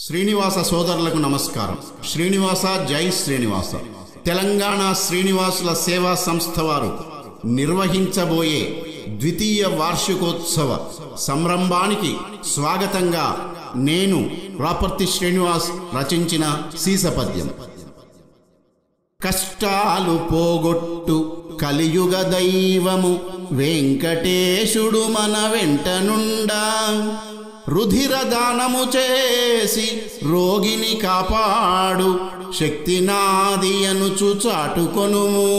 శ్రీనివాస సోదరులకు నమస్కారం. శ్రీనివాస జై శ్రీనివాస. తెలంగాణ శ్రీనివాసుల సేవా సంస్థ వారు నిర్వహించబోయే ద్వితీయ వార్షికోత్సవ సంరంభానికి స్వాగతంగా నేను రాపర్తి శ్రీనివాస్ రచించిన సీసపద్యం. కష్టాలు పోగొట్టు కలియుగ దైవము వెంకటేశుడు మన వెంటనుండా, రుధిర దానము చేసి రోగిని కాపాడు శక్తి నాది అనుచు చాటుకొనుము.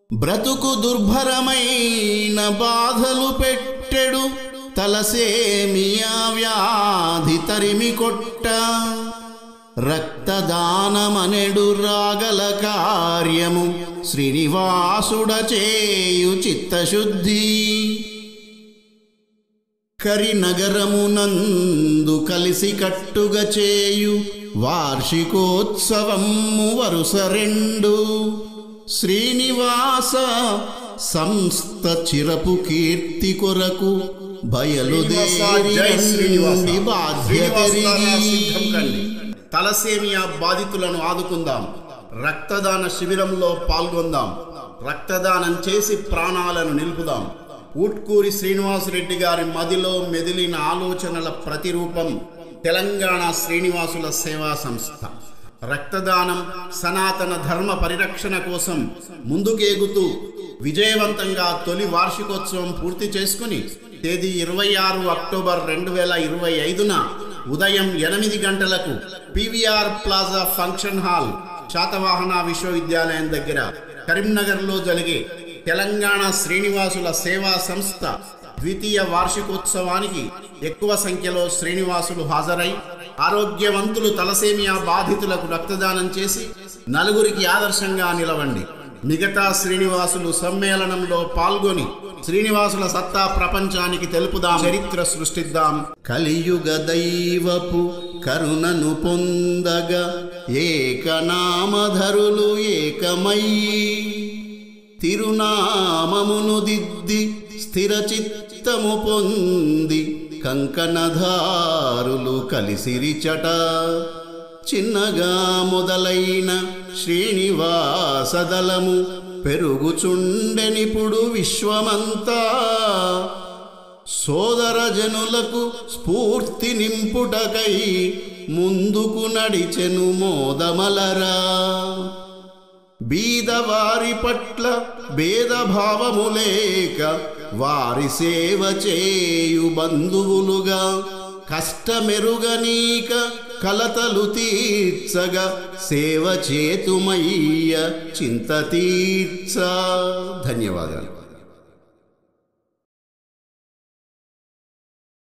బ్రతుకు దుర్భరమైన బాధలు పెట్టెడు తలసేమియా వ్యాధి తరిమి కొట్ట, రక్తదానమనెడు రాగల కార్యము శ్రీనివాసుడ చేయు చిత్తశుద్ధి. కరినగరమునందు కలిసి కట్టుగా చేయు వార్షికోత్సవము వరుస రెండు, శ్రీనివాస సంస్థ చిరపు కీర్తి కొరకు బయలుదేరి బాధ్యత. తలసేమియా బాధితులను ఆదుకుందాం, రక్తదాన శిబిరంలో పాల్గొందాం, రక్తదానం చేసి ప్రాణాలను నిలుపుదాం. ఊట్కూరి శ్రీనివాసరెడ్డి గారి మదిలో మెదిలిన ఆలోచనల ప్రతిరూపం తెలంగాణ శ్రీనివాసుల సేవా సంస్థ. రక్తదానం సనాతన ధర్మ పరిరక్షణ కోసం ముందుకేగుతూ విజయవంతంగా తొలి వార్షికోత్సవం పూర్తి చేసుకుని తేదీ 26 అక్టోబర్ 2025న ఉదయం 8 గంటలకు PVR plaza function hall, Satavahana విశ్వవిద్యాలయం దగ్గర కరీంనగర్లో జరిగే తెలంగాణ శ్రీనివాసుల సేవా సంస్థ ద్వితీయ వార్షికోత్సవానికి ఎక్కువ సంఖ్యలో శ్రీనివాసులు హాజరై ఆరోగ్యవంతులు తలసేమియా బాధితులకు రక్తదానం చేసి నలుగురికి ఆదర్శంగా నిలవండి. మిగతా శ్రీనివాసులు సమ్మేళనంలో పాల్గొని శ్రీనివాసుల సత్తా ప్రపంచానికి తెలుపుదాం, చరిత్ర సృష్టిద్దాం. కలియుగ దైవపు కరుణను పొందగా ఏకనామధరులు ఏకమయ్యి, తిరునామమును దిద్ది స్థిర చిత్తము పొంది కంకణధారులు కలిసిరిచట. చిన్నగా మొదలైన శ్రీనివాసదలము పెరుగుచుండెనిపుడు విశ్వమంతా, సోదర జనులకు స్ఫూర్తి నింపుటకై ముందుకు నడిచెను మోదమలరా. బీదవారి పట్ల భేదభావము లేక వారి సేవ చేయు బంధువులుగా, కష్టమెరుగనీక కలతలు తీర్చగా సేవ చేతుమయ్య చింత తీర్చ. ధన్యవాదాలు.